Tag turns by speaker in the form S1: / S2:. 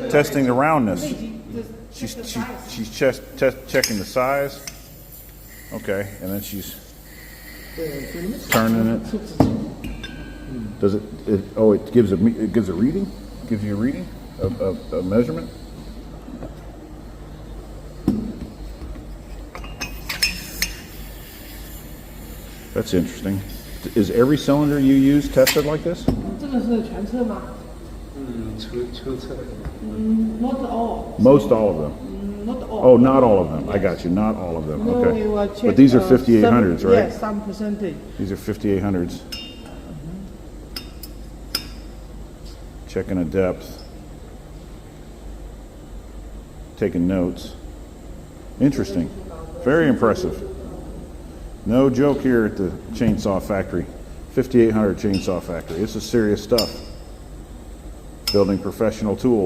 S1: Testing the roundness. She's checking the size. Okay, and then she's turning it. Does it? It gives a reading. Gives you a reading, a measurement. That's interesting. Is every cylinder you use tested like this?
S2: 这个是全车吗？ Not all.
S1: Most all of them.
S2: Not all.
S1: Oh, not all of them. I got you. Not all of them.
S2: No, we will
S1: Okay.
S2: check,
S1: But these are 5800s, right?
S2: Yes, some percentage.
S1: These are 5800s. Checking a depth. Taking notes. Interesting. Very impressive. No joke here at the chainsaw factory. 5800 chainsaw factory. This is serious stuff. Building professional tools.